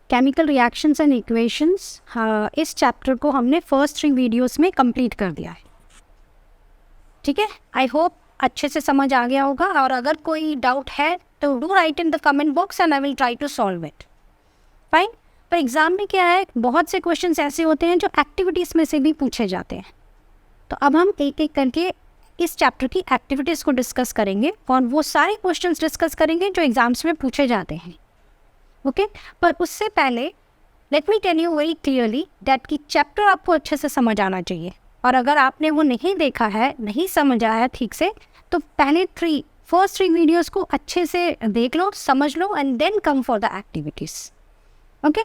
Chemical reactions and equations, इस chapter को हमने फर्स्ट 3 वीडियोस में कंप्लीट कर दिया है. ठीक है, आई होप अच्छे से समझ आ गया होगा. और अगर कोई डाउट है तो do write in the comment box and I will try to solve it. Fine. पर एग्जाम में क्या है, बहुत से क्वेश्चंस ऐसे होते हैं जो एक्टिविटीज़ में से भी पूछे जाते हैं. तो अब हम एक एक करके इस चैप्टर की एक्टिविटीज़ को डिस्कस करेंगे और वो सारे क्वेश्चंस डिस्कस करेंगे जो एग्जाम्स में पूछे जाते हैं. ओके पर उससे पहले let me tell you very clearly that कि चैप्टर आपको अच्छे से समझ आना चाहिए. और अगर आपने वो नहीं देखा है, नहीं समझ आया ठीक से, तो पहले फर्स्ट 3 वीडियोस को अच्छे से देख लो, समझ लो and then come for the activities. Okay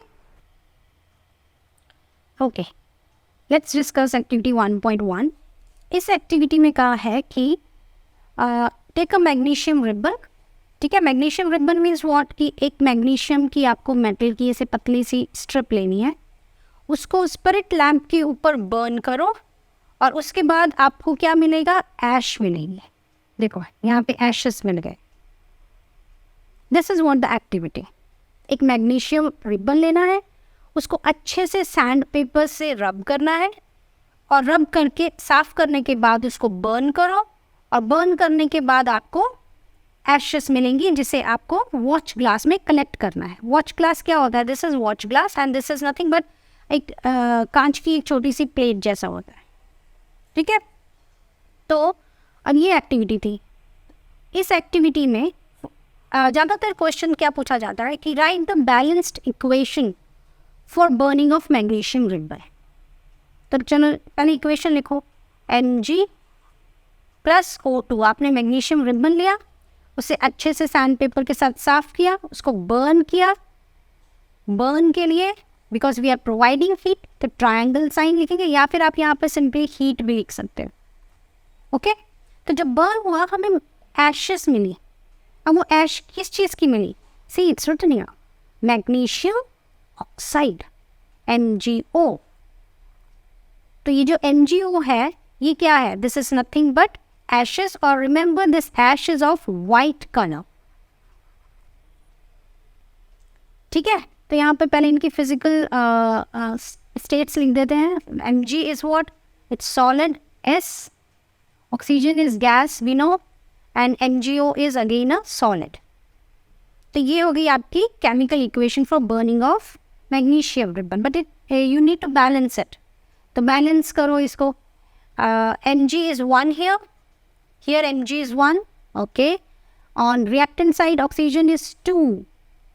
okay, let's discuss activity 1.1. इस एक्टिविटी में कहा है कि टेक अ मैग्नीशियम रिबन. ठीक है, मैग्नीशियम रिबन मीन्स व्हाट, कि एक मैग्नीशियम की आपको मेटल की ऐसे पतली सी स्ट्रिप लेनी है, उसको स्पिरिट लैम्प के ऊपर बर्न करो और उसके बाद आपको क्या मिलेगा, ऐश मिलेंगे. देखो यहाँ पे एशेस मिल गए. This is what the activity. एक मैग्नीशियम रिबन लेना है, उसको अच्छे से सैंड पेपर से रब करना है और रब करके साफ करने के बाद उसको बर्न करो और बर्न करने के बाद आपको एशेस मिलेंगी जिसे आपको वॉच ग्लास में कलेक्ट करना है. वॉच ग्लास क्या होता है, this is watch glass and this is nothing but एक कांच की एक छोटी सी प्लेट जैसा होता है. ठीक है, तो अब ये एक्टिविटी थी. इस एक्टिविटी में ज़्यादातर क्वेश्चन क्या पूछा जाता है कि right the balanced equation for burning of magnesium ribbon. तो चलो पहले इक्वेशन लिखो, Mg प्लस O2. आपने मैग्नीशियम रिबन लिया, उसे अच्छे से सैंड पेपर के साथ साफ किया, उसको बर्न किया. बर्न के लिए because we are providing heat तो ट्रायंगल साइन लिखेंगे या फिर आप यहाँ पर सिंपली हीट भी लिख सकते हो. ओके तो जब बर्न हुआ हमें एशेस मिली. अब वो ऐश किस चीज़ की मिली, see it's written here, magnesium oxide MgO. तो ये जो MgO है ये क्या है, this is nothing but ashes, or remember this ash is of white color. ठीक है, तो यहाँ पे पहले इनकी फिजिकल स्टेट्स लिख देते हैं. Mg is what, it's solid, S, oxygen is gas we know, and MgO is again a solid. तो ये हो गई आपकी chemical equation for burning of magnesium ribbon. But you need to balance it. तो balance करो इसको. Mg is 1 here. Here Mg is 1, okay. On reactant side oxygen is 2,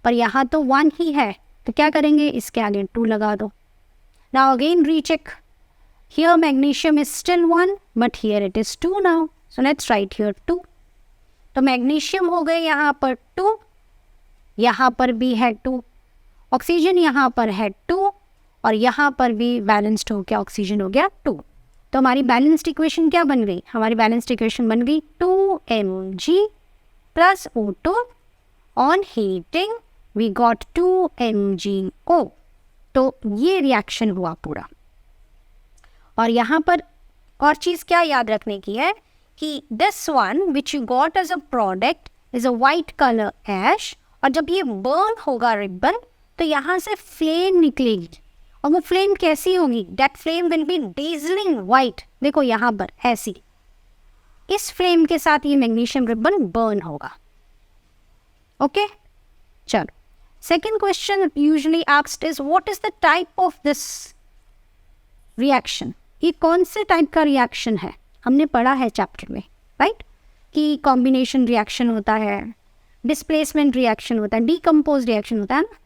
पर यहाँ तो 1 ही है तो क्या करेंगे, इसके आगे 2 लगा दो. Now again recheck. Here magnesium is still 1, but here it is 2 now. So let's write here 2. तो मैग्नीशियम हो गए यहाँ पर 2, यहाँ पर भी है 2, ऑक्सीजन यहाँ पर है 2 और यहाँ पर भी बैलेंस्ड हो गया, ऑक्सीजन हो गया 2. तो हमारी बैलेंस्ड इक्वेशन क्या बन गई, हमारी बैलेंस्ड इक्वेशन बन गई 2Mg plus O2. On heating we got 2MgO. तो ये रिएक्शन हुआ पूरा. और यहाँ पर और चीज़ क्या याद रखने की है कि this one which you got as a product is a white colour ash. और जब ये बर्न होगा रिबन तो यहाँ से फ्लेम निकलेगी और वो फ्लेम कैसी होगी, that flame will be dazzling white. देखो यहाँ पर ऐसी, इस फ्लेम के साथ ये मैग्नीशियम रिबन बर्न होगा. ओके चलो, second question usually asked is what is the type of this reaction. ये कौन से टाइप का रिएक्शन है, हमने पढ़ा है चैप्टर में राइट, कि कॉम्बिनेशन रिएक्शन होता है, डिस्प्लेसमेंट रिएक्शन होता है, डीकम्पोज रिएक्शन होता है ना.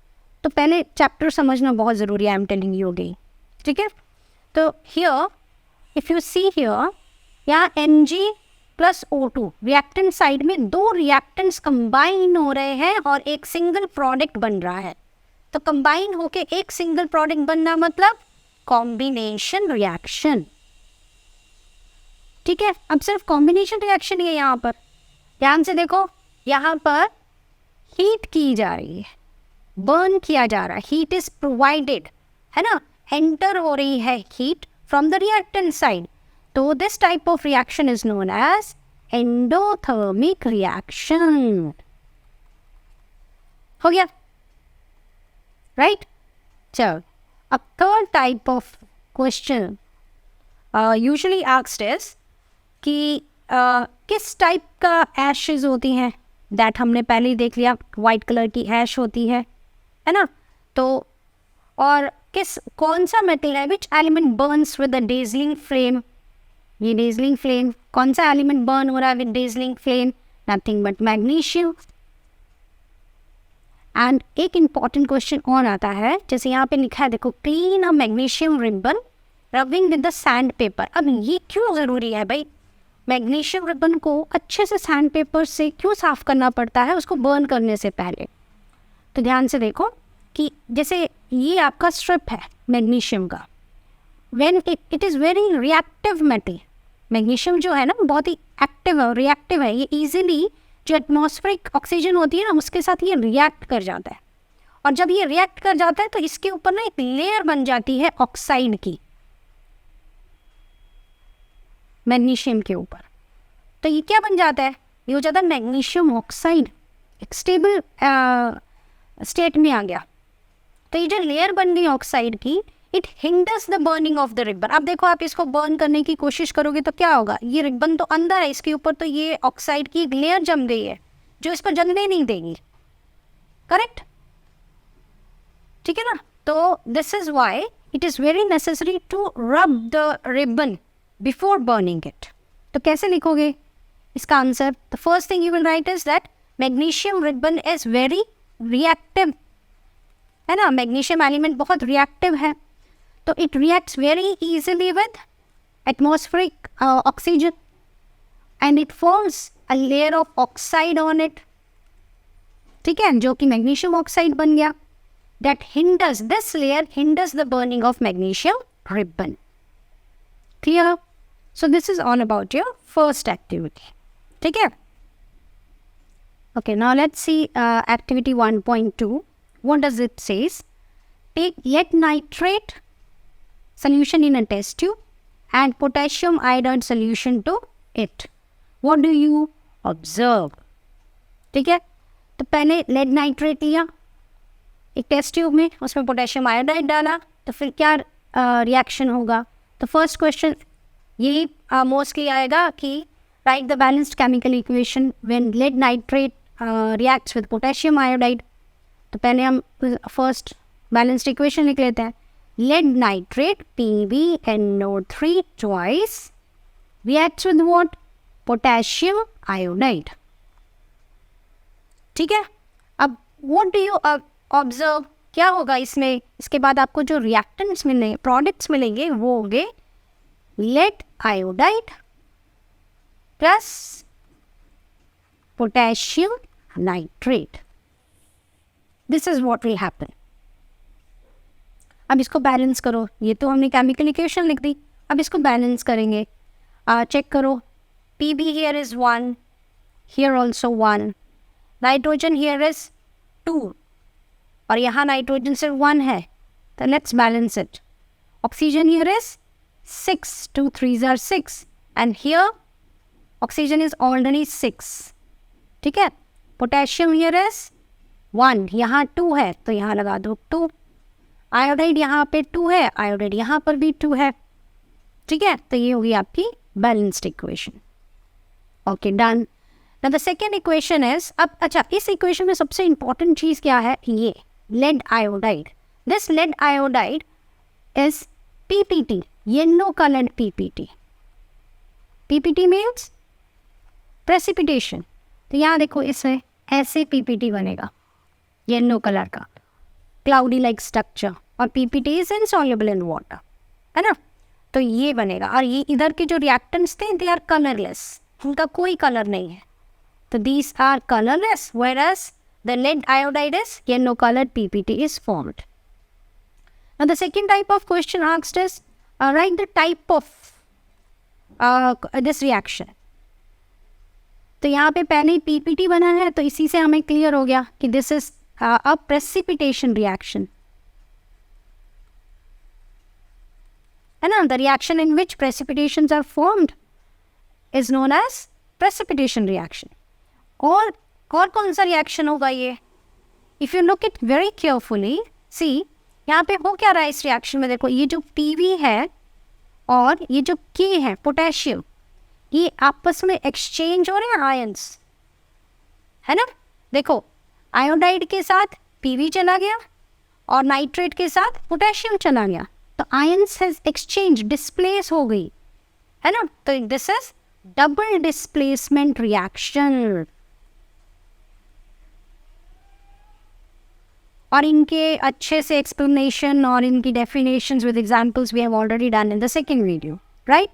तो पहले चैप्टर समझना बहुत ज़रूरी है, I am telling you again. ठीक है, तो here if you see here, यहाँ Mg plus O2 reactant side में 2 रिएक्टेंट्स कंबाइन हो रहे हैं और एक सिंगल प्रोडक्ट बन रहा है. तो कंबाइन होके एक सिंगल प्रोडक्ट बनना मतलब कॉम्बिनेशन रिएक्शन. ठीक है, अब सिर्फ कॉम्बिनेशन रिएक्शन ही है. यहाँ पर ध्यान से देखो, यहाँ पर हीट की जा रही है, बर्न किया जा रहा है, हीट इज प्रोवाइडेड है ना, एंटर हो रही है heat from the reactant side. तो this type of reaction is known as endothermic reaction. हो गया राइट. चलो, a third type of question usually asked is कि किस टाइप का एशेज होती हैं. दैट हमने पहले ही देख लिया, वाइट कलर की ऐश होती है ना. तो और कौन सा मेटल है which element Burns with the dazzling flame. ये डेजलिंग फ्लेम, कौन सा एलिमेंट बर्न हो रहा है with dazzling flame? Nothing but magnesium. And एक इंपॉर्टेंट क्वेश्चन और आता है, जैसे यहाँ पे लिखा है देखो, clean a magnesium ribbon rubbing with the sand paper. अब ये क्यों ज़रूरी है भाई? मैग्नीशियम रिबन को अच्छे से सैंड पेपर से क्यों साफ़ करना पड़ता है उसको बर्न करने से पहले? तो ध्यान से देखो कि जैसे ये आपका स्ट्रिप है मैग्नीशियम का, when it is very reactive metal. Magnesium जो है ना बहुत ही एक्टिव है, रिएक्टिव है. ये ईजिली जो एटमॉस्फेरिक ऑक्सीजन होती है ना उसके साथ ये रिएक्ट कर जाता है. और जब ये रिएक्ट कर जाता है तो इसके ऊपर ना एक लेयर बन जाती है ऑक्साइड की, मैग्नीशियम के ऊपर. तो ये क्या बन जाता है? ये हो जाता है मैग्नीशियम ऑक्साइड. एक स्टेबल स्टेट में आ गया. तो ये जो लेयर बन गई ऑक्साइड की, it hinders the burning of the ribbon. अब देखो, आप इसको बर्न करने की कोशिश करोगे तो क्या होगा? ये रिबन तो अंदर है, इसके ऊपर तो ये ऑक्साइड की एक लेयर जम गई है जो इस पर जलने नहीं देगी. करेक्ट? ठीक है ना. तो this is why it is very necessary to rub the ribbon before burning it. तो कैसे लिखोगे इसका answer? The first thing you will write is that magnesium ribbon is very reactive, है ना. मैग्नीशियम एलिमेंट बहुत रिएक्टिव है, तो it reacts very easily with atmospheric oxygen and it forms a layer of oxide on it. ठीक है, जो कि magnesium oxide बन गया. That hinders, this layer hinders the burning of magnesium ribbon. Clear? So this is all about your first activity. ठीक है. Okay, now let's see activity 1.2. What does it says? Take lead nitrate solution in a test tube and potassium iodide solution to it. What do you observe? ठीक है, तो पहले lead nitrate लिया एक test tube में, उसमें potassium iodide डाला, तो फिर क्या रिएक्शन होगा? तो फर्स्ट क्वेश्चन यही मोस्टली आएगा कि write the balanced chemical equation when lead nitrate reacts with potassium iodide. तो पहले हम फर्स्ट बैलेंस्ड इक्वेशन लिख लेते हैं. lead nitrate PbNO3 twice reacts with what? potassium iodide. ठीक है. अब what do you observe? क्या होगा इसमें? इसके बाद आपको जो रिएक्टेंट्स मिलेंगे, प्रोडक्ट्स मिलेंगे, वो होंगे lead iodide plus potassium nitrate. This is what will happen. अब इसको बैलेंस करो. ये तो हमने केमिकल इक्वेशन लिख दी, अब इसको बैलेंस करेंगे. चेक करो. Pb here is 1, here also 1. Nitrogen here is 2 और यहाँ नाइट्रोजन सिर्फ 1 है, तो let's balance it. Oxygen here is 6, 2 3s are 6 and here oxygen is already 6. ठीक है. पोटेशियम here is 1, यहाँ 2 है तो यहाँ लगा दो 2. आयोडाइड यहाँ पे 2 है, आयोडाइड यहाँ पर भी 2 है. ठीक है, तो ये होगी आपकी balanced equation. Okay, done. Now the second equation is, अब अच्छा इस इक्वेशन में सबसे इंपॉर्टेंट चीज़ क्या है? ये lead iodide. This lead iodide is PPT, yellow coloured PPT. PPT means precipitation. तो यहाँ देखो, इसमें ऐसे PPT बनेगा येलो कलर का, क्लाउडी लाइक स्ट्रक्चर, और PPT is insoluble in water, है ना. तो ये बनेगा. और ये इधर के जो रिएक्टेंट्स थे दे आर कलरलेस, उनका कोई कलर नहीं है. तो these are colourless whereas the lead iodide is yellow colored PPT is formed. Now the second type of question asked is write the type of this reaction. तो यहाँ पे पहले PPT बना है, तो इसी से हमें क्लियर हो गया कि this is a precipitation reaction, है ना. The reaction in which precipitations are formed is known as precipitation reaction. और कौन सा रिएक्शन होगा ये? If you look it very carefully, see यहाँ पे हो क्या रहा है इस रिएक्शन में, देखो ये जो PV है और ये जो K है पोटेशियम, ये आपस में एक्सचेंज हो रहे हैं आयंस, है ना। देखो आयोडाइड के साथ PV चला गया और नाइट्रेट के साथ पोटेशियम चला गया, तो आयंस हैज एक्सचेंज, डिस्प्लेस हो गई, है ना। तो this is double displacement reaction. और इनके अच्छे से एक्सप्लेनेशन और इनकी definitions with examples we have already done in the second video, right.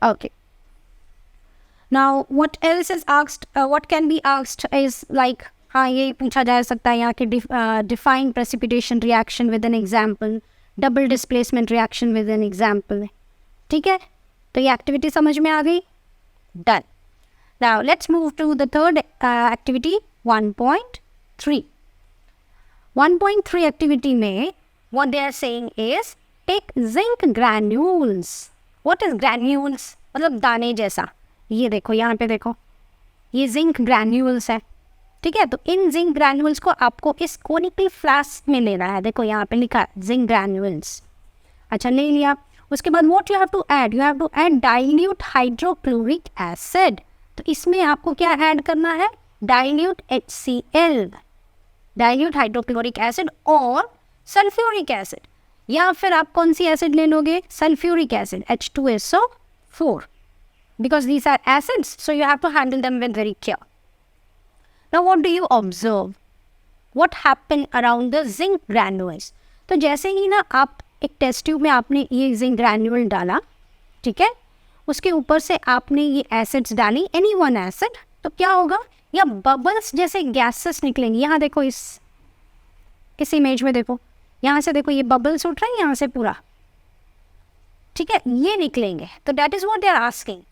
Okay, now what else is asked, what can be asked is like, हाँ ये पूछा जा सकता है यहाँ के define precipitation reaction with an example, double displacement reaction with an example, ठीक है। तो ये एक्टिविटी समझ में आ गई, done. Now let's move to the third activity 1.3. 1.3 activity में what they are saying is take zinc granules. What is granules? मतलब दाने जैसा, ये देखो यहाँ पे देखो ये जिंक ग्रैन्यूल्स है, ठीक है। तो इन जिंक ग्रैन्यूल्स को आपको इस कोनिकल फ्लास्क में लेना है, देखो यहाँ पे लिखा है जिंक ग्रैन्यूल्स। अच्छा ले लिया, उसके बाद what you have to add? You have to add dilute hydrochloric acid. तो इसमें आपको क्या ऐड करना है, dilute HCl, dilute hydrochloric acid और सल्फ्यूरिक एसिड, या फिर आप कौन सी एसिड ले लोगे, sulphuric acid H2SO4, because these are acids, so you have to handle them with very care. Now what do you observe? What happened around the zinc granules? तो जैसे ही ना आप एक टेस्ट ट्यूब में आपने ये जिंक ग्रैन्यूल डाला, ठीक है, उसके ऊपर से आपने ये एसिड्स डाली, एनी वन एसिड, तो क्या होगा, या बबल्स जैसे गैसेस निकलेंगे। यहाँ देखो इस इमेज में देखो, यहाँ से देखो ये बबल्स उठ रहे हैं यहाँ से पूरा, ठीक है, ये निकलेंगे। तो that is what they are asking,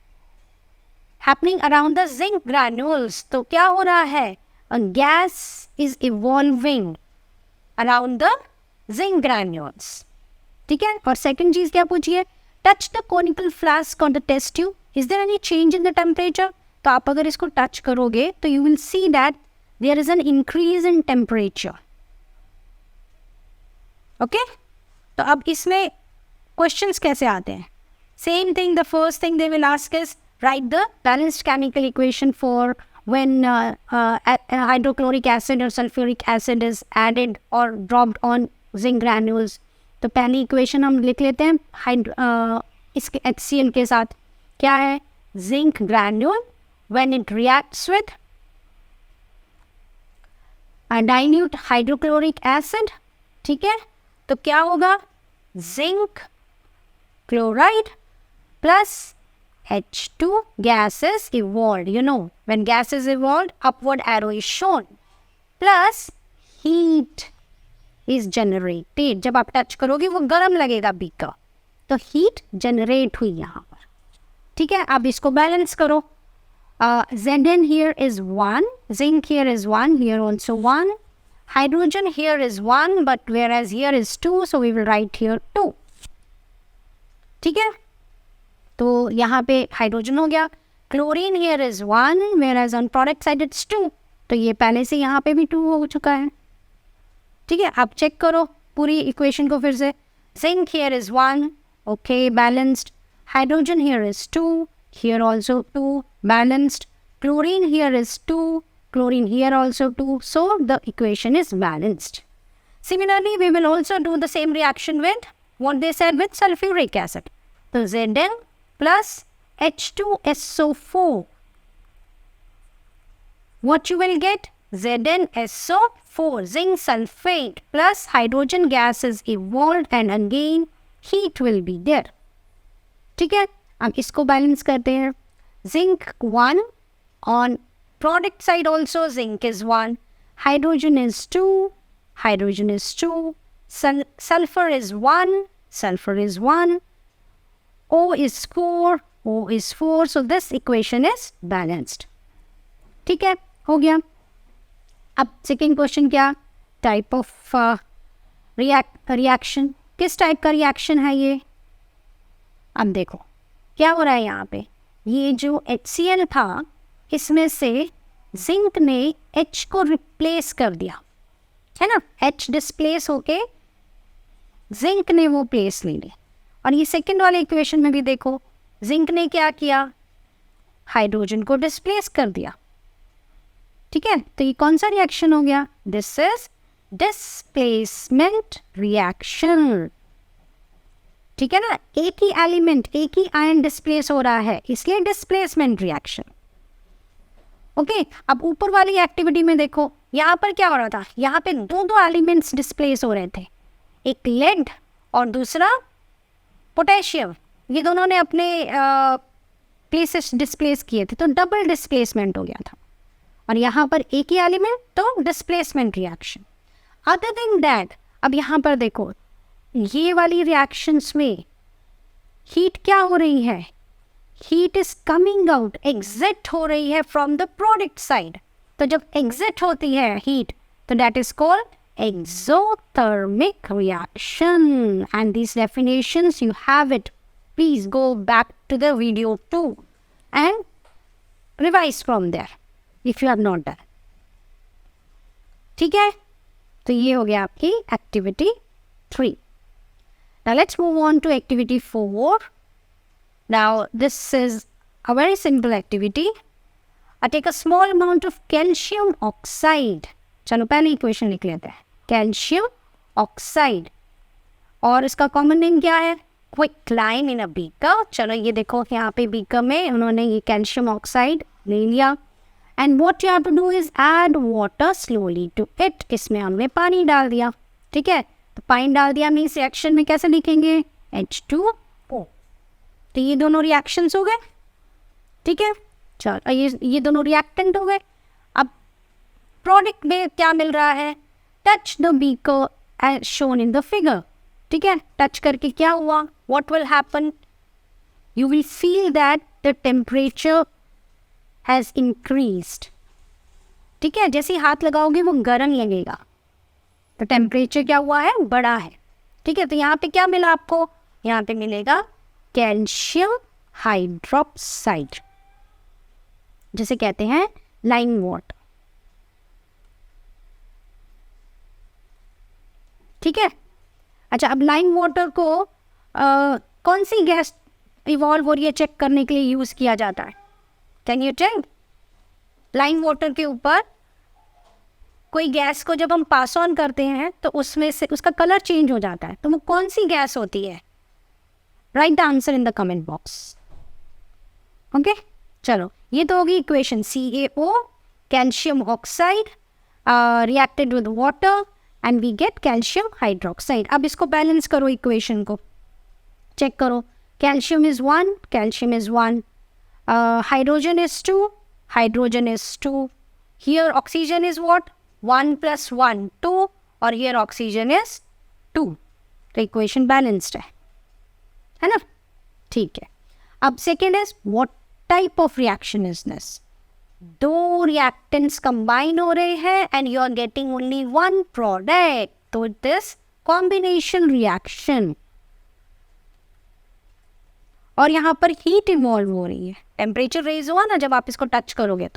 happening around the zinc granules. तो क्या हो रहा है, a gas is evolving around the zinc granules, ठीक है। और सेकंड चीज क्या पूछिए, touch the conical flask on the test tube, is there any change in the temperature. तो आप अगर इसको टच करोगे तो you will see that there is an increase in temperature, okay. तो अब इसमें क्वेश्चंस कैसे आते हैं, same thing, the first thing they will ask is right the balanced chemical equation for when hydrochloric acid और sulphuric acid is added और dropped on zinc granules. तो पहली इक्वेशन हम लिख लेते हैं इसके HCl के साथ, क्या है, zinc granule when it reacts with a dilute hydrochloric acid, ठीक है। तो क्या होगा, zinc chloride plus H2 gas is evolved, you know, when gas is evolved upward arrow is shown, plus heat is generated. जब आप touch करोगे वो गर्म लगेगा बीकर, तो हीट जनरेट हुई यहाँ पर, ठीक है। अब इसको बैलेंस करो, Zn here is 1, zinc here is 1, here also 1, hydrogen here is 1, but whereas here is 2, so we will write here 2, ठीक है। तो यहाँ पे हाइड्रोजन हो गया, chlorine here is 1, whereas on product side it's 2, तो ये पहले से यहाँ पे भी 2 हो चुका है, ठीक है। आप चेक करो पूरी इक्वेशन को फिर से, zinc here is 1, okay, balanced, hydrogen here is 2, here also 2, balanced, chlorine here is 2, chlorine here also 2, so the equation is balanced. Similarly, we will also do the same reaction with what they said with sulphuric acid. So Zn plus H2SO4. What you will get? ZnSO4, zinc sulphate plus hydrogen gas is evolved and again heat will be there. ठीक है, अब इसको balance करते हैं, zinc 1 on product side also zinc is 1, hydrogen is 2, hydrogen is 2, sulfur is 1, sulfur is 1, O is 4, O is 4, so this equation is balanced. ठीक है, हो गया। अब सेकेंड क्वेश्चन क्या, टाइप ऑफ रिएक्शन, किस टाइप का रिएक्शन है ये। अब देखो क्या हो रहा है यहाँ पे, ये जो HCl था इसमें से जिंक ने H को रिप्लेस कर दिया, है ना, H डिस्प्लेस होके जिंक ने वो प्लेस ले ली। और ये सेकेंड वाले इक्वेशन में भी देखो, जिंक ने क्या किया, हाइड्रोजन को डिस्प्लेस कर दिया। ठीक है, तो ये कौन सा रिएक्शन हो गया, दिस इज डिस्प्लेसमेंट रिएक्शन। ठीक है ना, एक ही एलिमेंट, एक ही आयन डिस्प्लेस हो रहा है, इसलिए डिस्प्लेसमेंट रिएक्शन। ओके, अब ऊपर वाली एक्टिविटी में देखो, यहाँ पर क्या हो रहा था, यहाँ पे दो एलिमेंट्स डिस्प्लेस हो रहे थे, एक लेड और दूसरा पोटेशियम। ये दोनों ने अपने प्लेसेस डिस्प्लेस किए थे, तो डबल डिस्प्लेसमेंट हो गया था। और यहाँ पर एक ही एलिमेंट, तो displacement reaction. Other than that, अब यहाँ पर देखो, ये वाली रिएक्शंस में हीट क्या हो रही है, heat is coming out, exit हो रही है फ्रॉम द प्रोडक्ट साइड। तो जब एग्जिट होती है हीट, तो that is called exothermic reaction, and these definitions you have it. Please go back to the video 2 and revise from there if you have not done. ठीक है, तो ये हो गया आपकी activity 3. Now let's move on to activity 4. Now this is a very simple activity. I take a small amount of calcium oxide. चलो पहले equation लिख लेते हैं, कैल्शियम ऑक्साइड, और इसका कॉमन नेम क्या है, क्विकलाइन इन अ बीकर। चलो ये देखो, यहाँ पे बीकर में उन्होंने ये कैल्शियम ऑक्साइड ले लिया, and what you have to do is add water slowly to it. इसमें हमने पानी डाल दिया। ठीक है, तो पानी डाल दिया मीन्स रिएक्शन में कैसे लिखेंगे, H2O। तो ये दोनों रिएक्शंस हो गए। ठीक है, चलो ये दोनों रिएक्टेंट हो गए। अब प्रोडक्ट में क्या मिल रहा है, touch the beaker as shown in the figure. ठीक है, टच करके क्या हुआ, what will happen, you will feel that the temperature has increased. ठीक है, जैसे ही हाथ लगाओगे वो गर्म लगेगा, तो टेम्परेचर क्या हुआ है, बढ़ा है। ठीक है, तो यहाँ पे क्या मिला आपको, यहाँ पे मिलेगा कैल्शियम हाइड्रोक्साइड, जिसे कहते हैं लाइम वाटर। ठीक है, अच्छा, अब लाइम वाटर को कौन सी गैस इवॉल्व हो रही है चेक करने के लिए यूज़ किया जाता है, can you check. Lime water के ऊपर कोई गैस को जब हम पास ऑन करते हैं तो उसमें से उसका कलर चेंज हो जाता है, तो वो कौन सी गैस होती है, write the answer in the comment box. Okay, चलो ये तो होगी equation, CaO calcium oxide reacted with water and we get calcium hydroxide. अब इसको बैलेंस करो, इक्वेशन को चेक करो, calcium is 1, calcium is 1, hydrogen is 2, hydrogen is 2, here oxygen is what, 1 + 1 2, और हियर ऑक्सीजन इज 2। तो इक्वेशन बैलेंस्ड है ना। ठीक है, अब second is what type of reaction is this, दो रिएक्टेंट्स कंबाइन हो रहे हैं and you are getting only one product, तो इट इज कॉम्बिनेशन रिएक्शन। और यहाँ पर हीट इवॉल्व हो रही है, टेम्परेचर रेज हुआ ना जब आप इसको टच करोगे,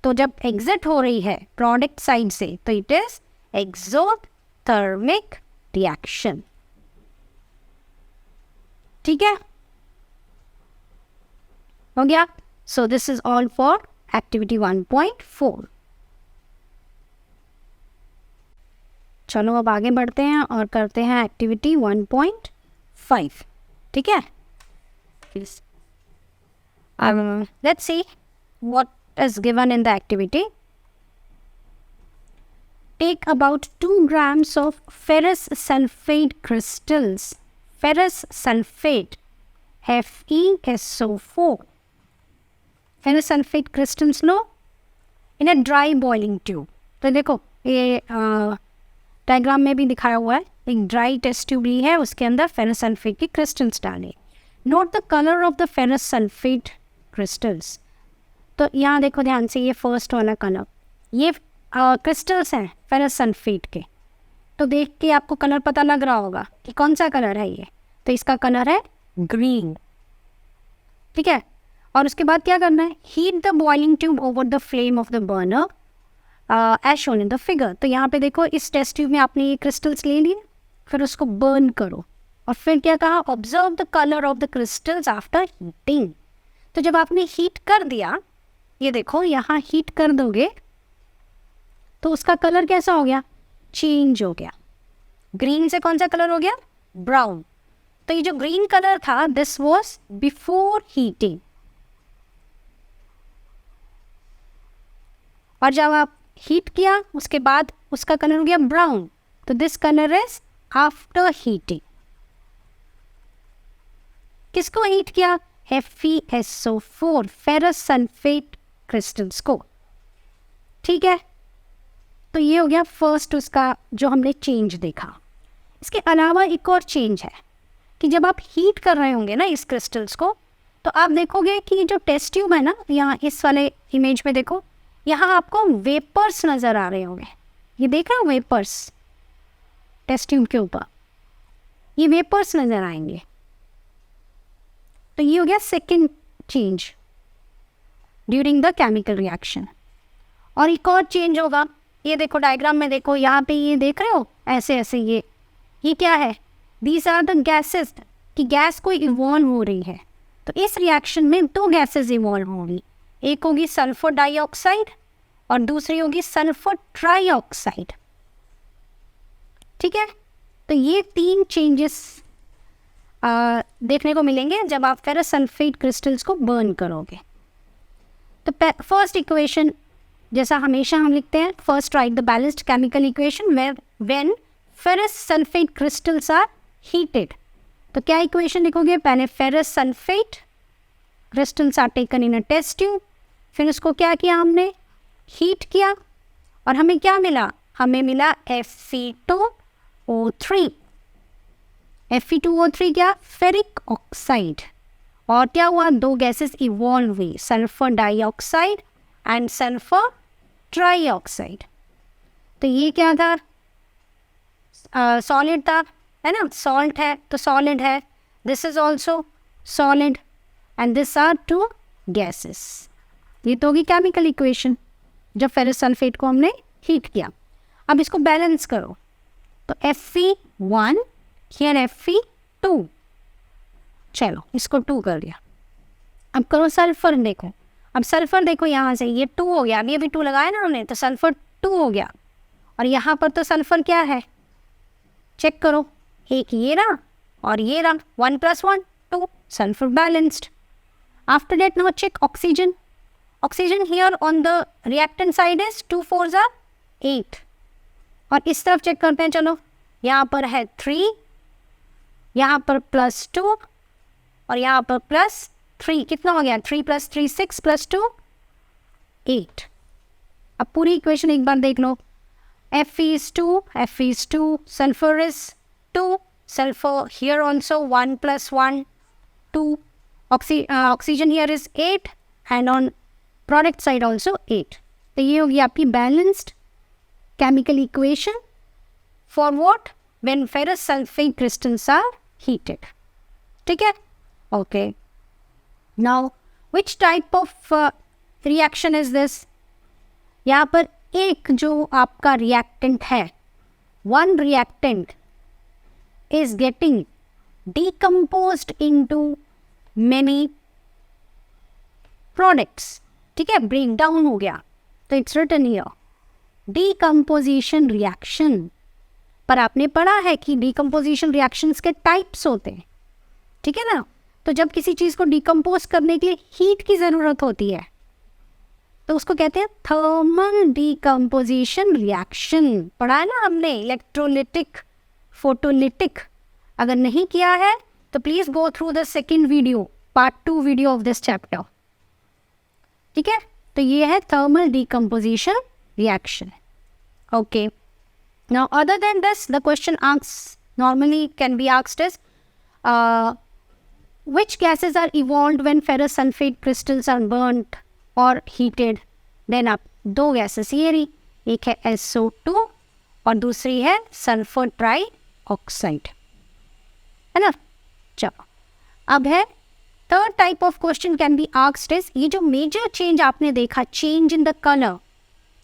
तो जब एग्जिट हो रही है प्रोडक्ट साइड से, तो इट इज एक्सोथर्मिक रिएक्शन। ठीक है, हो गया। So this is all for activity 1.4। चलो अब आगे बढ़ते हैं और करते हैं एक्टिविटी 1.5। ठीक है, let's see what is given in the activity. Take about 2 grams of ferrous sulfate crystals, ferrous sulfate FeSO4, ferrous sulfate crystals low in a dry boiling tube। तो देखो ये डायग्राम में भी दिखाया हुआ है, एक ड्राई टेस्ट ट्यूब ली है, उसके अंदर फेरस सल्फेट की क्रिस्टल्स डाले। Note the colour of the ferrous sulphate crystals. तो यहाँ देखो ध्यान से, ये फर्स्ट वाला कलर, ये क्रिस्टल्स हैं फेरस सल्फेट के, तो देख के आपको कलर पता लग रहा होगा कि कौन सा कलर है ये, तो इसका कलर है ग्रीन। ठीक है, और उसके बाद क्या करना है, heat the boiling tube over the flame of the burner as shown in the figure. तो यहाँ पे देखो इस टेस्ट ट्यूब में आपने ये क्रिस्टल्स ले लिए, फिर उसको बर्न करो, और फिर क्या कहा, observe the colour of the crystals after heating. तो जब आपने हीट कर दिया, ये देखो यहाँ हीट कर दोगे तो उसका कलर कैसा हो गया, चेंज हो गया, ग्रीन से कौन सा कलर हो गया, ब्राउन। तो ये जो ग्रीन कलर था, दिस वाज बिफोर हीटिंग, और जब आप हीट किया उसके बाद उसका कलर हो गया ब्राउन, तो this colour is after heating. किसको हीट किया, FeSO4 फेरस सल्फेट क्रिस्टल्स को, ठीक है। तो ये हो गया फर्स्ट उसका जो हमने चेंज देखा। इसके अलावा एक और चेंज है कि जब आप हीट कर रहे होंगे ना इस क्रिस्टल्स को, तो आप देखोगे कि जो टेस्ट ट्यूब है ना, यहाँ इस वाले इमेज में देखो, यहाँ आपको वेपर्स नज़र आ रहे होंगे, ये देख रहे हो वेपर्स टेस्ट ट्यूब के ऊपर, ये वेपर्स नज़र आएंगे। तो ये हो गया second change during the chemical reaction. और एक और चेंज होगा, ये देखो डायग्राम में देखो, यहाँ पे ये देख रहे हो ऐसे ऐसे, ये क्या है, दीज आर द गैसेस, कि गैस कोई इवॉल्व हो रही है। तो इस रिएक्शन में दो गैसेस इवॉल्व होंगी, एक होगी सल्फर डाइऑक्साइड और दूसरी होगी सल्फर ट्राइऑक्साइड, ठीक है। तो ये तीन चेंजेस देखने को मिलेंगे जब आप फेरस सल्फेट क्रिस्टल्स को बर्न करोगे। तो फर्स्ट इक्वेशन जैसा हमेशा हम लिखते हैं, first write the balanced chemical equation when ferrous sulphate crystals are heated. तो क्या इक्वेशन लिखोगे, पहले ferrous sulphate crystals are taken in a test tube, फिर उसको क्या किया हमने, हीट किया, और हमें क्या मिला, हमें मिला Fe2O3। Fe2O3 क्या, फेरिक ऑक्साइड। और क्या हुआ, दो गैसेस इवॉल्व हुई, sulphur dioxide and sulphur trioxide. तो ये क्या था, सॉलिड था, है ना, सॉल्ट है तो सॉलिड है, this is also solid and this are two gases. ये तो होगी केमिकल इक्वेशन जब फेरस सल्फेट को हमने हीट किया। अब इसको बैलेंस करो, तो Fe1 हियर Fe2, चलो इसको 2 कर दिया। अब करो सल्फर, देखो अब सल्फर देखो यहाँ से ये 2 हो गया, अभी अभी 2 लगाया ना हमने, तो सल्फर 2 हो गया, और यहाँ पर तो सल्फर क्या है, चेक करो, एक ये रहा और ये रहा, 1 + 1 2, sulphur balanced. After that now check oxygen, oxygen here on the reactant side is 2 4s are 8, और इस तरफ चेक करते हैं, चलो यहाँ पर है 3, यहाँ पर +2 और यहाँ पर +3, कितना हो गया, 3 + 3 6 + 2 8। अब पूरी इक्वेशन एक बार देख लो, Fe is 2, sulfur is 2, sulfur here also 1 + 1 2, oxygen here is 8 and on product side also 8। तो ये होगी आपकी balanced chemical equation for what, when ferrous sulphate crystals are heated, ठीक है। Okay, now which type of reaction is this, यहाँ पर एक जो आपका रिएक्टेंट है, one reactant is getting decomposed into many products, ठीक है, ब्रेक डाउन हो गया, तो it's written here decomposition reaction. पर आपने पढ़ा है कि डिकम्पोजिशन रिएक्शंस के टाइप्स होते हैं, ठीक है ना। तो जब किसी चीज़ को डिकम्पोज करने के लिए हीट की ज़रूरत होती है तो उसको कहते हैं थर्मल डिकम्पोजिशन रिएक्शन। पढ़ा है ना हमने, इलेक्ट्रोलिटिक, फोटोलिटिक। अगर नहीं किया है तो please go through the second video, part 2 video of this chapter, ठीक है। तो ये है thermal decomposition reaction. Okay, now other than this the question asks normally can be asked is which gases are evolved when ferrous sulfate crystals are burnt or heated। Then आप दो gases ये रही, एक है SO2 और दूसरी है sulphur try oxide, है ना। चलो अब है third type of question can be asked is, ये जो मेजर चेंज आपने देखा, चेंज इन द कलर,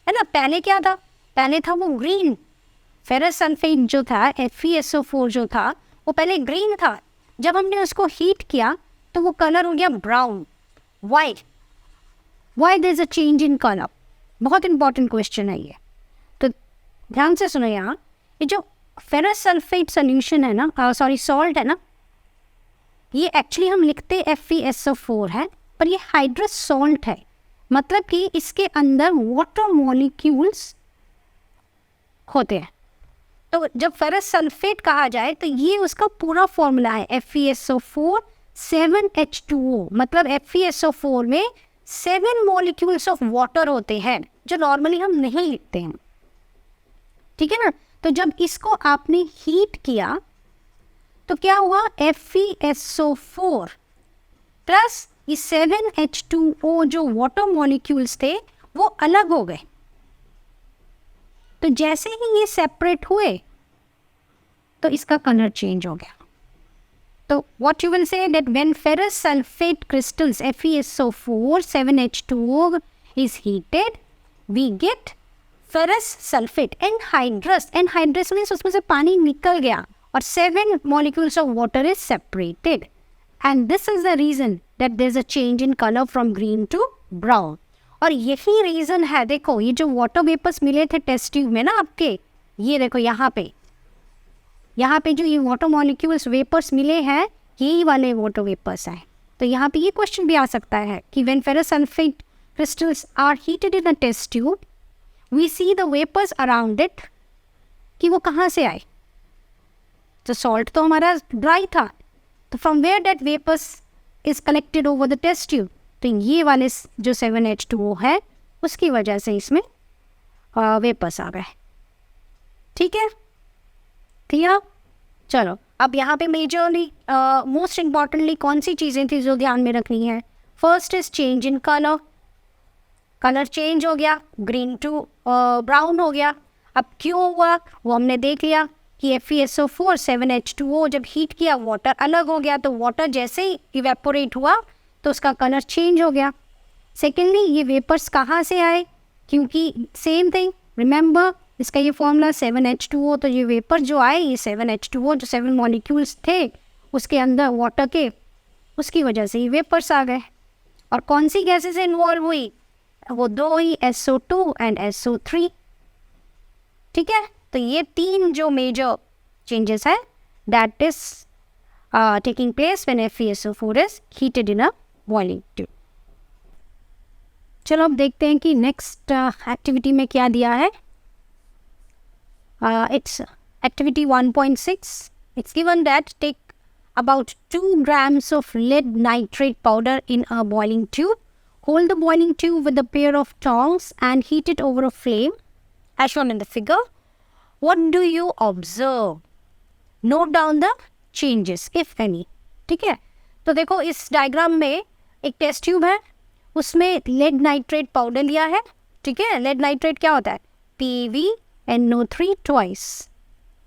है ना। पहले क्या था, पहले था वो ग्रीन, फेरस सल्फेट जो था, FeSO4 जो था, वो पहले ग्रीन था. जब हमने उसको हीट किया तो वो कलर हो गया brown. Why there is a change in colour? बहुत इंपॉर्टेंट क्वेश्चन है ये, तो ध्यान से सुनो. यहाँ ये जो फेरस सल्फेट सोल्यूशन है ना, सॉल्ट है ना, ये एक्चुअली हम लिखते FeSO4 है, पर ये हाइड्रस सॉल्ट है. मतलब कि इसके अंदर वाटर मॉलिक्यूल्स होते हैं. तो जब फेरस सल्फेट कहा जाए तो ये उसका पूरा फॉर्मूला है, FeSO4 7H2O. मतलब FeSO4 में 7 मॉलिक्यूल्स ऑफ वाटर होते हैं, जो नॉर्मली हम नहीं लिखते हैं. ठीक है ना. तो जब इसको आपने हीट किया तो क्या हुआ, FeSO4 प्लस ये 7H2O जो वाटर मॉलिक्यूल्स थे वो अलग हो गए. तो जैसे ही ये सेपरेट हुए तो इसका कलर चेंज हो गया. तो what you will say that when ferrous sulphate crystals FeSO4 7H2O is heated, we get ferrous sulfate. Anhydrous means उसमें से पानी निकल गया और 7 molecules of water is separated. And this is the reason that there is a change in color from green to brown. और यही reason है, देखो ये जो वाटर वेपर्स मिले थे टेस्ट ट्यूब में ना आपके, ये देखो यहाँ पे जो ये वाटर मॉलिक्यूल्स वेपर्स मिले हैं, यही वाले वाटर वेपर्स हैं. तो यहाँ पे ये क्वेश्चन भी आ सकता है कि when ferrous sulphate crystals are heated in a test tube, we see the vapours around it, कि वो कहाँ से आए. तो सॉल्ट तो हमारा ड्राई था, तो from where that vapours is collected over the test tube. तो ये वाले जो 7H2O है उसकी वजह से इसमें वेपर्स आ गए. ठीक है, क्लियर. चलो अब यहाँ पे मेजरली मोस्ट इम्पॉर्टेंटली कौन सी चीज़ें थी जो ध्यान में रखनी है. First is change in colour. Colour change हो गया, ग्रीन टू ब्राउन हो गया. अब क्यों हुआ वो हमने देख लिया कि FeSO4 7H2O जब हीट किया वाटर अलग हो गया, तो वाटर जैसे ही इवेपोरेट हुआ तो उसका कलर चेंज हो गया. सेकेंडली ये वेपर्स कहाँ से आए, क्योंकि सेम थिंग रिमेंबर इसका ये फॉर्मूला 7H2O. तो ये वेपर जो आए, ये 7H2O जो 7 मॉलिक्यूल्स थे उसके अंदर वाटर के, उसकी वजह से ये वेपर्स आ गए. और कौन सी गैसेस इन्वॉल्व हुई, वो दो ही, SO2 एंड SO3. ठीक है, तो ये 3 जो मेजर चेंजेस है that is taking place when FeSO4 is heated in a boiling tube. चलो अब देखते हैं कि नेक्स्ट एक्टिविटी में क्या दिया है. It's activity 1.6. It's given that take about 2 grams of lead nitrate powder in a boiling tube. Hold the boiling tube with a pair of tongs and heat it over a flame as shown in the figure. What do you observe? Note down the changes if any. ठीक है, तो देखो इस diagram में एक test tube है, उसमें lead nitrate powder लिया है. ठीक है, लेड नाइट्रेट क्या होता है, PbNO3 twice.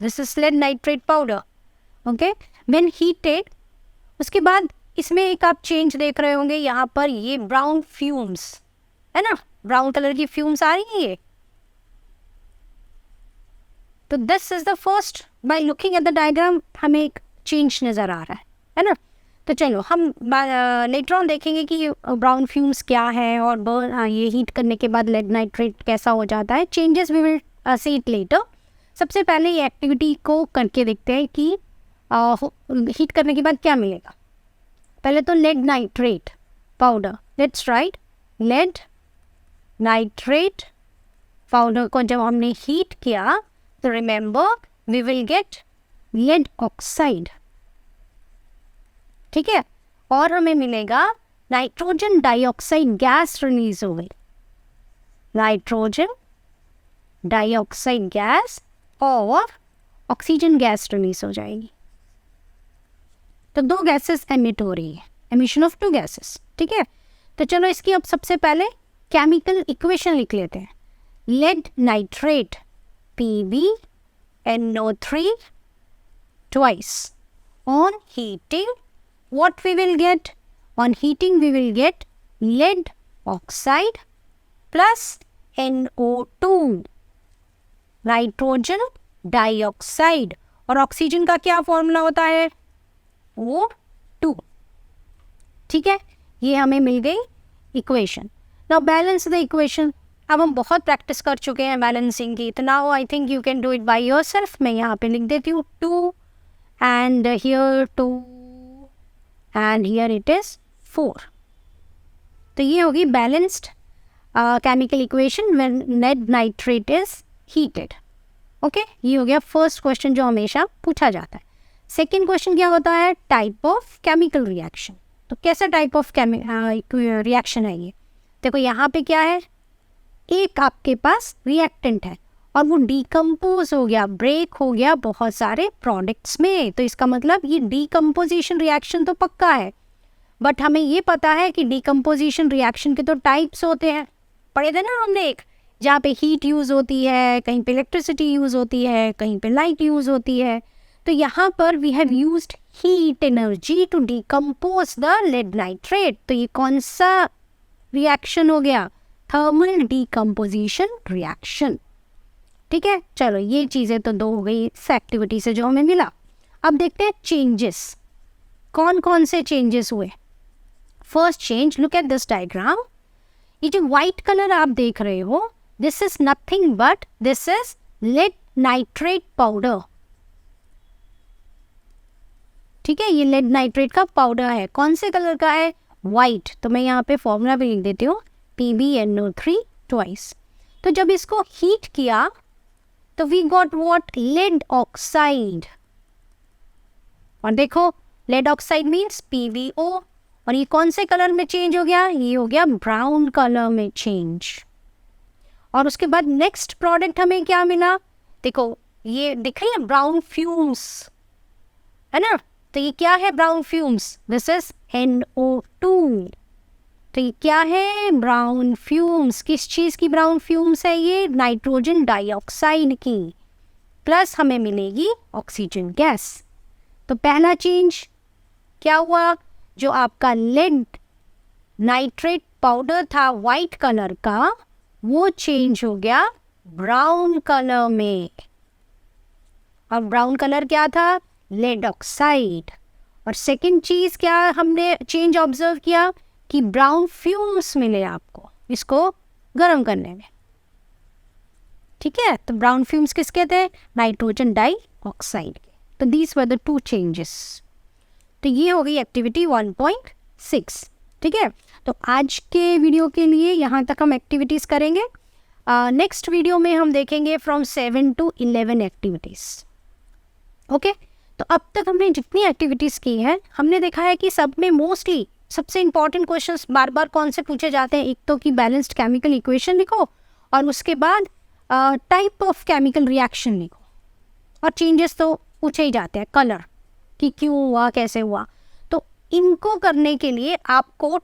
This is lead nitrate powder. Okay, when heated, उसके बाद इसमें एक आप चेंज देख रहे होंगे, यहाँ पर ये ब्राउन फ्यूम्स है ना, ब्राउन कलर की फ्यूम्स आ रही हैं ये. तो this is the first, by looking at the diagram हमें एक चेंज नज़र आ रहा है ना. तो चलो हम लेटर ऑन देखेंगे कि ये ब्राउन फ्यूम्स क्या है और ये हीट करने के बाद लेड नाइट्रेट कैसा हो जाता है. Changes we will see it later. सबसे पहले ये एक्टिविटी को करके देखते हैं कि हीट करने के बाद क्या मिलेगा. पहले तो lead nitrate powder, let's write lead nitrate powder को जब हमने हीट किया तो remember we will get lead oxide. ठीक है, और हमें मिलेगा नाइट्रोजन डाइऑक्साइड गैस रिलीज हो गई, नाइट्रोजन डाइऑक्साइड गैस और ऑक्सीजन गैस रिलीज हो जाएगी. तो 2 गैसेस एमिट हो रही है, एमिशन ऑफ 2 गैसेस. ठीक है, तो चलो इसकी अब सबसे पहले केमिकल इक्वेशन लिख लेते हैं. Lead nitrate PbNO3 twice. On heating, what we will get? On heating we will get lead oxide plus NO2, nitrogen dioxide, और ऑक्सीजन का क्या फॉर्मूला होता है? O2। ठीक है, ये हमें मिल गई equation. Now balance the equation. अब हम बहुत प्रैक्टिस कर चुके हैं बैलेंसिंग की, तो now I think you can do it by yourself. मैं यहाँ पे लिख देती हूँ 2 and here 2 and here it is 4। तो ये होगी balanced chemical equation when lead nitrate is heated. Okay, ये हो गया फर्स्ट क्वेश्चन जो हमेशा पूछा जाता है। सेकेंड क्वेश्चन क्या होता है? Type of chemical reaction. तो कैसा टाइप ऑफ रिएक्शन है ये? देखो यहाँ पे क्या है, एक आपके पास रिएक्टेंट है और वो डिकम्पोज हो गया, ब्रेक हो गया बहुत सारे प्रोडक्ट्स में, तो इसका मतलब ये डिकम्पोजिशन रिएक्शन तो पक्का है। बट हमें ये पता है कि डिकम्पोजिशन रिएक्शन के तो टाइप्स होते हैं, पढ़े थे ना हमने, एक जहाँ पे हीट यूज़ होती है, कहीं पे इलेक्ट्रिसिटी यूज़ होती है, कहीं पे लाइट यूज़ होती है। तो यहाँ पर we have used heat energy to decompose the lead nitrate. तो ये कौन सा रिएक्शन हो गया? Thermal decomposition reaction. ठीक है, चलो ये चीज़ें तो दो हो गई इस एक्टिविटी से जो हमें मिला। अब देखते हैं चेंजेस, कौन कौन से चेंजेस हुए। First change, look at this diagram. ये जो व्हाइट कलर आप देख रहे हो, this is nothing but this is lead nitrate powder. ठीक है, ये लेड नाइट्रेट का पाउडर है। कौन से कलर का है? व्हाइट। तो मैं यहाँ पे फॉर्मूला भी लिख देती हूँ, PbNO3 ट्वाइस। तो जब इसको हीट किया तो we got what? Lead oxide. और देखो लेड ऑक्साइड मीन्स PbO, और ये कौन से कलर में चेंज हो गया? ये हो गया ब्राउन कलर में चेंज। और उसके बाद नेक्स्ट प्रोडक्ट हमें क्या मिला? देखो ये दिख रही है ब्राउन फ्यूम्स, है ना? तो ये क्या है brown fumes? This is NO2। तो ये क्या है? Brown fumes. किस चीज़ की ब्राउन फ्यूम्स है ये? नाइट्रोजन डाइऑक्साइड की, प्लस हमें मिलेगी ऑक्सीजन गैस। तो पहला चेंज क्या हुआ? जो आपका लेड नाइट्रेट पाउडर था वाइट कलर का, वो चेंज हो गया ब्राउन कलर में। और ब्राउन कलर क्या था? Lead oxide. और सेकंड चीज़ क्या हमने चेंज ऑब्जर्व किया कि ब्राउन फ्यूम्स मिले आपको इसको गर्म करने में। ठीक है, तो ब्राउन फ्यूम्स किसके थे? नाइट्रोजन डाइऑक्साइड के। तो these were the two changes. तो ये हो गई एक्टिविटी 1.6। ठीक है, तो आज के वीडियो के लिए यहाँ तक हम एक्टिविटीज़ करेंगे। नेक्स्ट वीडियो में हम देखेंगे फ्रॉम 7 to 11 एक्टिविटीज़। ओके, तो अब तक हमने जितनी एक्टिविटीज़ की हैं, हमने देखा है कि सब में मोस्टली सबसे इंपॉर्टेंट क्वेश्चंस बार बार कौन से पूछे जाते हैं? एक तो कि बैलेंस्ड केमिकल इक्वेशन लिखो, और उसके बाद टाइप ऑफ केमिकल रिएक्शन लिखो, और चेंजेस तो पूछे ही जाते हैं, कलर कि क्यों हुआ, कैसे हुआ। तो इनको करने के लिए आपको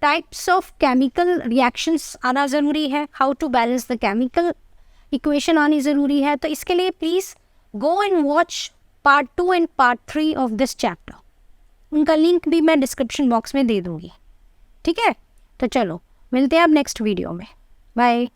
टाइप्स ऑफ केमिकल रिएक्शंस आना ज़रूरी है, how to balance the chemical equation आनी ज़रूरी है। तो इसके लिए please go and watch part 2 and part 3 of this chapter. उनका लिंक भी मैं डिस्क्रिप्शन बॉक्स में दे दूँगी। ठीक है, तो चलो मिलते हैं अब नेक्स्ट वीडियो में। बाय।